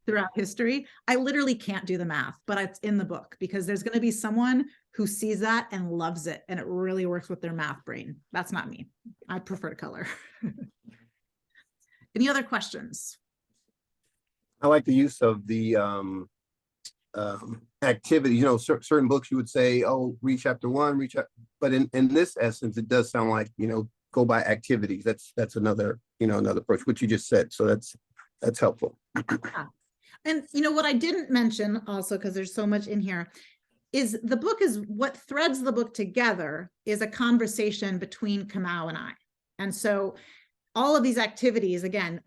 throughout history. I literally can't do the math, but it's in the book because there's going to be someone who sees that and loves it, and it really works with their math brain. That's not me. I prefer to color. Any other questions? I like the use of the activity, you know, certain books you would say, oh, read chapter 1, but in this essence, it does sound like, you know, go by activities. That's another, you know, another approach, which you just said. So that's helpful. Yeah. And you know what I didn't mention also, because there's so much in here, is the book is what threads the book together is a conversation between Kamau and I. And so all of these activities, again,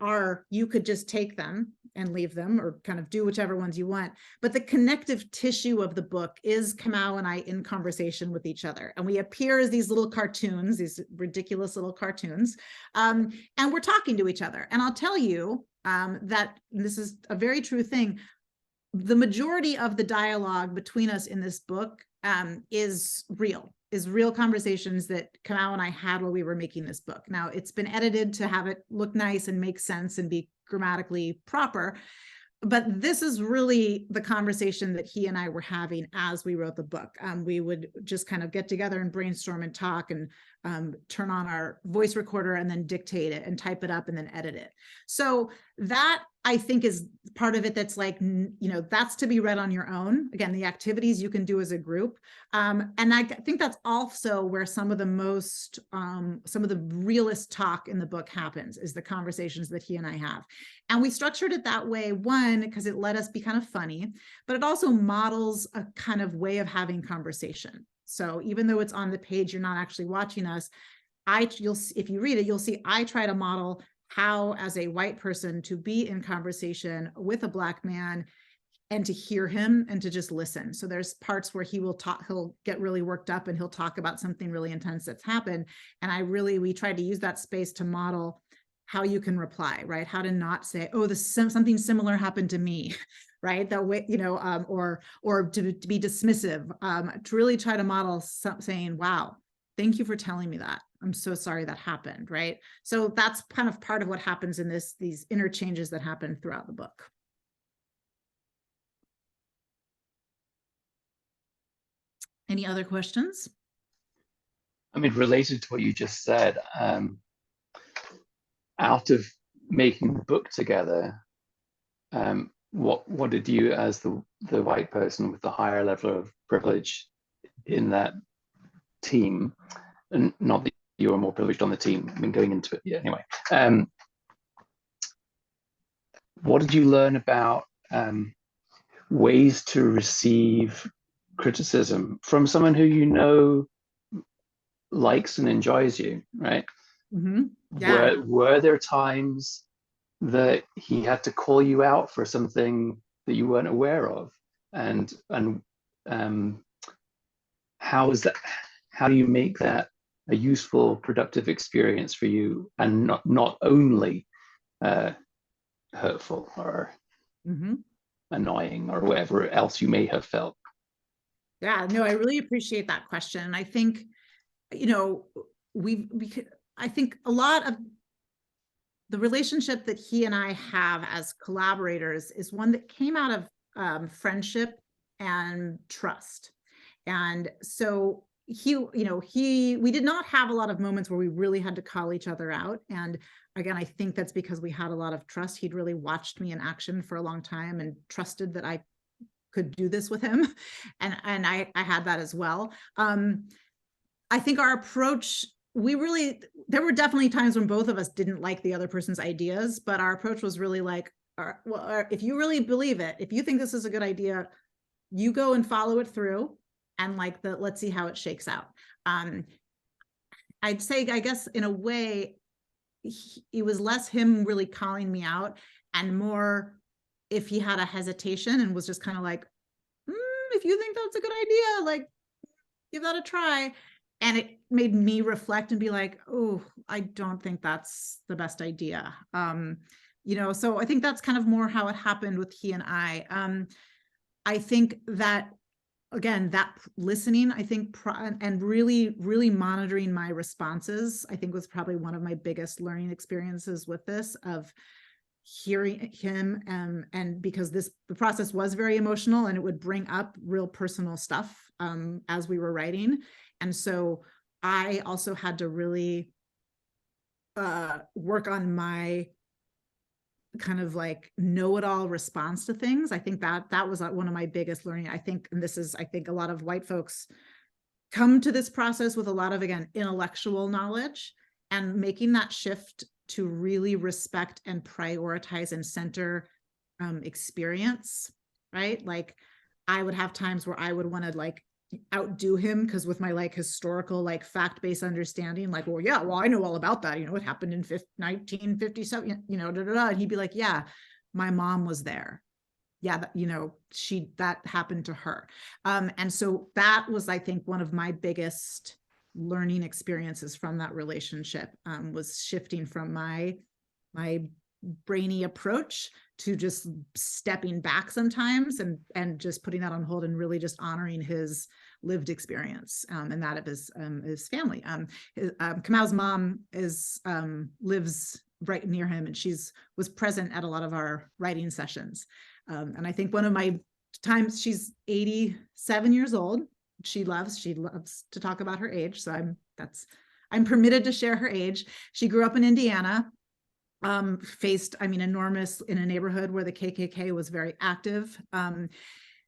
you could just take them and leave them or kind of do whichever ones you want. But the connective tissue of the book is Kamau and I in conversation with each other. And we appear as these little cartoons, these ridiculous little cartoons, and we're talking to each other. And I'll tell you that this is a very true thing. The majority of the dialogue between us in this book is real conversations that Kamau and I had while we were making this book. Now, it's been edited to have it look nice and make sense and be grammatically proper, but this is really the conversation that he and I were having as we wrote the book. We would just kind of get together and brainstorm and talk and turn on our voice recorder and then dictate it and type it up and then edit it. So that, I think, is part of it that's like, you know, that's to be read on your own. Again, the activities you can do as a group. And I think that's also where some of the realest talk in the book happens, is the conversations that he and I have. And we structured it that way, one, because it let us be kind of funny, but it also models a kind of way of having conversation. So even though it's on the page, you're not actually watching us. If you read it, you'll see I try to model how, as a white person, to be in conversation with a Black man and to hear him and to just listen. So there's parts where he'll get really worked up and he'll talk about something really intense that's happened. And we tried to use that space to model how you can reply, right? How to not say, oh, something similar happened to me, right? That way, you know, or to be dismissive, to really try to model saying, wow, thank you for telling me that. I'm so sorry that happened, right? So that's kind of part of what happens in these interchanges that happen throughout the book. Any other questions? I mean, related to what you just said, out of making the book together, what did you, as the white person with the higher level of privilege in that team, and not that you were more privileged on the team, I mean, going into it, yeah, anyway, what did you learn about ways to receive criticism from someone who you know likes and enjoys you, right? Mm-hmm. Yeah. Were there times that he had to call you out for something that you weren't aware of, and how do you make that a useful, productive experience for you, and not only hurtful or annoying or whatever else you may have felt? Yeah, no, I really appreciate that question. And I think, you know, I think a lot of the relationship that he and I have as collaborators is one that came out of friendship and trust. And so we did not have a lot of moments where we really had to call each other out. And again, I think that's because we had a lot of trust. He'd really watched me in action for a long time and trusted that I could do this with him. And I had that as well. I think our approach, there were definitely times when both of us didn't like the other person's ideas, but our approach was really like, if you really believe it, if you think this is a good idea, you go and follow it through, and let's see how it shakes out. I'd say, I guess in a way, it was less him really calling me out and more if he had a hesitation and was just kind of like, if you think that's a good idea, like, give that a try. And it made me reflect and be like, oh, I don't think that's the best idea. So I think that's kind of more how it happened with he and I. I think that, again, that listening, I think, and really, really monitoring my responses, I think was probably one of my biggest learning experiences with this, of hearing him, and because the process was very emotional and it would bring up real personal stuff as we were writing. And so I also had to really work on my kind of like know-it-all response to things. I think that was one of my biggest learning. I think, and this is, I think a lot of white folks come to this process with a lot of, again, intellectual knowledge, and making that shift to really respect and prioritize and center experience, right? Like I would have times where I would want to like outdo him because with my like historical like fact-based understanding, like, well, yeah, well, I know all about that, you know, it happened in 1957, you know, and he'd be like, yeah, my mom was there, yeah, you know, that happened to her. And so that was, I think, one of my biggest learning experiences from that relationship, was shifting from my brainy approach to just stepping back sometimes and just putting that on hold and really just honoring his lived experience, and that of his family. Kamau's mom lives right near him, and was present at a lot of our writing sessions. And I think one of my times, she's 87 years old. She loves to talk about her age. So I'm permitted to share her age. She grew up in Indiana, faced, I mean, enormous in a neighborhood where the KKK was very active.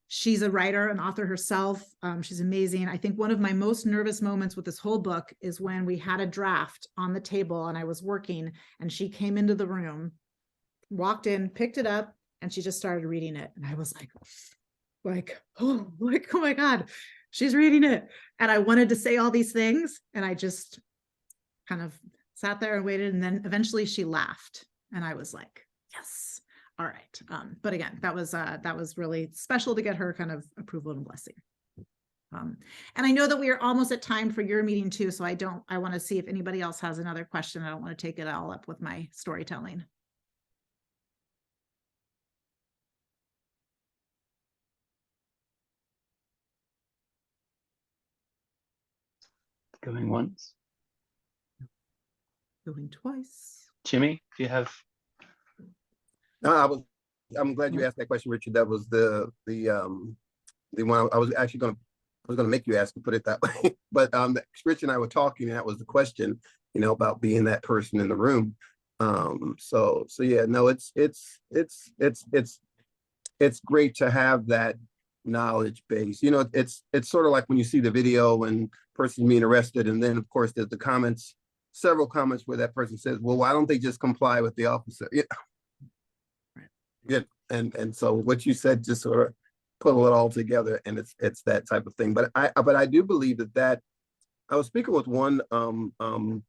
She's a writer, an author herself. She's amazing. I think one of my most nervous moments with this whole book is when we had a draft on the table and I was working, and she came into the room, walked in, picked it up, and she just started reading it. And I was oh my God, she's reading it. And I wanted to say all these things, and I just kind of sat there and waited. And then eventually she laughed, and I was like, yes, all right. But again, that was really special to get her kind of approval and blessing. And I know that we are almost at time for your meeting too. So I want to see if anybody else has another question. I don't want to take it all up with my storytelling. Going once. Going twice. Jimmy, do you have? No, I'm glad you asked that question, Richard. That was the one I was actually gonna make you ask to put it that way. But Rich and I were talking, and that was the question, you know, about being that person in the room. So yeah, no, it's great to have that knowledge base. You know, it's sort of like when you see the video and person being arrested, and then of course there's the comments, several comments where that person says, well, why don't they just comply with the officer? Yeah. Yeah. And so what you said just sort of put it all together, and it's that type of thing. But I do believe that I was speaking with one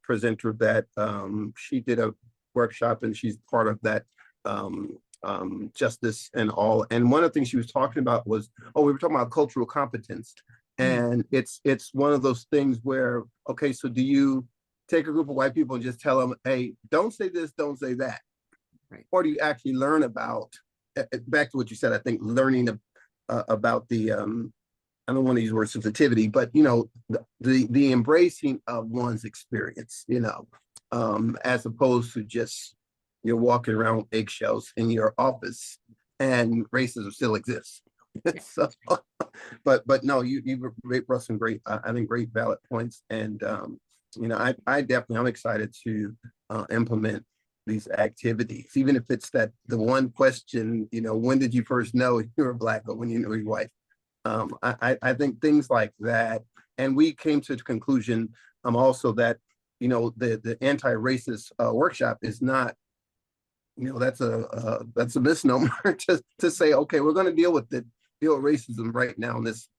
presenter that she did a workshop, and she's part of that justice and all. And one of the things she was talking about was, we were talking about cultural competence. And it's one of those things where, okay, so do you take a group of white people and just tell them, hey, don't say this, don't say that? Right. Or do you actually learn about, back to what you said, I think learning about the, I don't want to use the word sensitivity, but, you know, the embracing of one's experience, you know, as opposed to just you're walking around with eggshells in your office and racism still exists. So, but no, you brought some great, I think, great valid points. And, you know, I definitely, I'm excited to implement these activities, even if it's the one question, you know, when did you first know you were Black, or when you know your wife? I think things like that. And we came to the conclusion also that, you know, the anti-racist workshop is not, you know, that's a misnomer to say, okay, we're going to deal with racism right now in this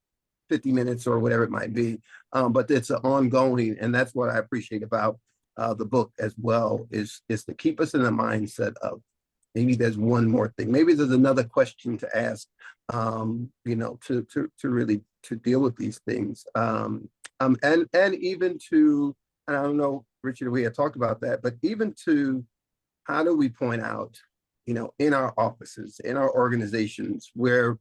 50 minutes or whatever it might be. But it's an ongoing, and that's what I appreciate about the book as well, is to keep us in the mindset of maybe there's one more thing, maybe there's another question to ask, you know, to really to deal with these things, and even to, and I don't know, Richard, we had talked about that, but even to how do we point out, you know, in our offices, in our organizations, where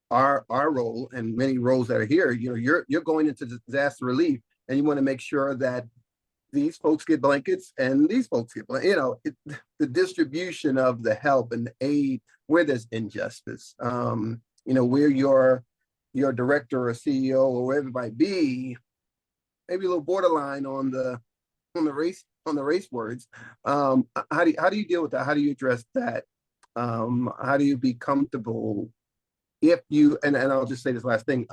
our role and many roles that are here, you know, you're going into disaster relief, and you want to make sure that these folks get blankets and these folks get, you know, the distribution of the help and the aid where there's injustice, you know, where your director or CEO or whatever it might be, maybe a little borderline on the on the race words. How do you deal with that? How do you address that? How do you be comfortable if you, and I'll just say this last thing.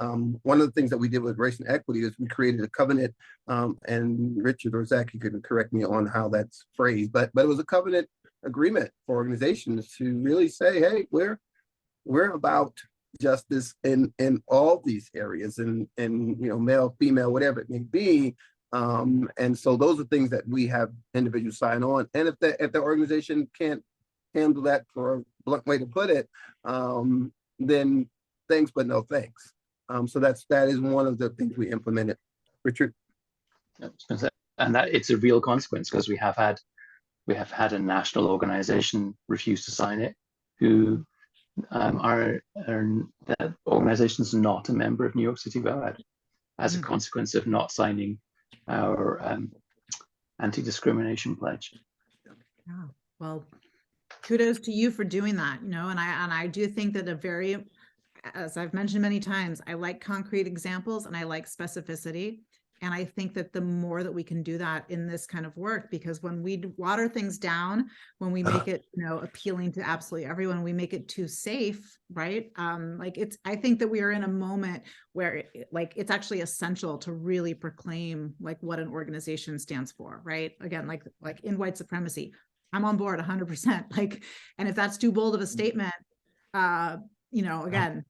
One of the things that we did with race and equity is we created a covenant, and Richard or Zach, you can correct me on how that's phrased, but it was a covenant agreement for organizations to really say, hey, we're about justice in all these areas, and male, female, whatever it may be. And so those are things that we have individuals sign on. And if the organization can't handle that, for a blunt way to put it, then thanks, but no thanks. So that is one of the things we implemented. Richard? And that it's a real consequence, because we have had a national organization refuse to sign it, who that organization is not a member of New York City VOAD as a consequence of not signing our anti-discrimination pledge. Yeah, well, kudos to you for doing that, and I do think that as I've mentioned many times, I like concrete examples and I like specificity. And I think that the more that we can do that in this kind of work, because when we water things down, when we make it, appealing to absolutely everyone, we make it too safe, right? I think that we are in a moment where it's actually essential to really proclaim what an organization stands for, right? Again, like in white supremacy, I'm on board 100%. And if that's too bold of a statement, again,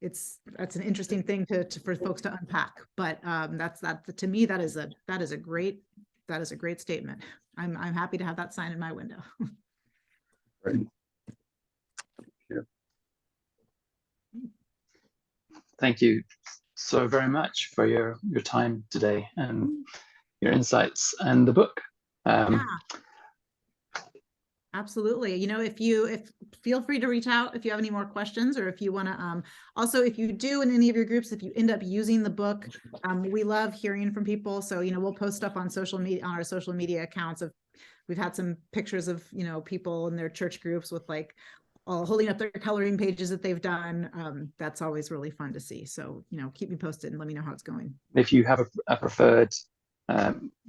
that's an interesting thing for folks to unpack, but to me, that is a great statement. I'm happy to have that sign in my window. Right. Yeah. Thank you so very much for your time today and your insights and the book. Yeah. Absolutely. If feel free to reach out if you have any more questions, or if you want to, also, if you do in any of your groups, if you end up using the book, we love hearing from people. So, we'll post stuff on our social media accounts. We've had some pictures of, people in their church groups with all holding up their coloring pages that they've done. That's always really fun to see. So, keep me posted and let me know how it's going. If you have a preferred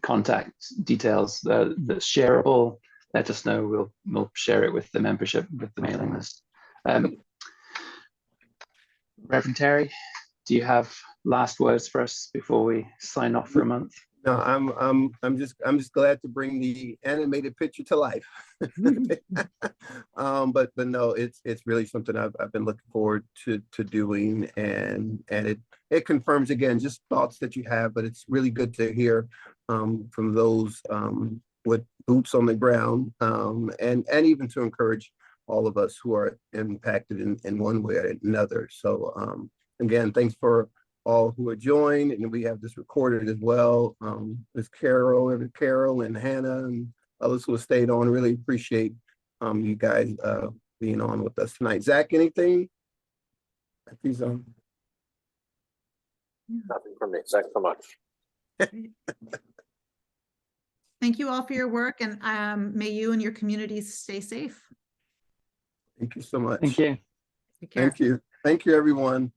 contact details that's shareable, let us know. We'll share it with the membership, with the mailing list. Reverend Terry, do you have last words for us before we sign off for a month? No, I'm just glad to bring the animated picture to life. But no, it's really something I've been looking forward to doing, and it confirms again just thoughts that you have. But it's really good to hear from those with boots on the ground, and even to encourage all of us who are impacted in one way or another. So again, thanks for all who are joined, and we have this recorded as well. Ms. Carol and Hannah and others who have stayed on. Really appreciate you guys being on with us tonight. Zach, anything? He's on. Nothing from me. Thanks so much. Thank you all for your work, and may you and your communities stay safe. Thank you so much. Thank you. Take care. Thank you. Thank you, everyone.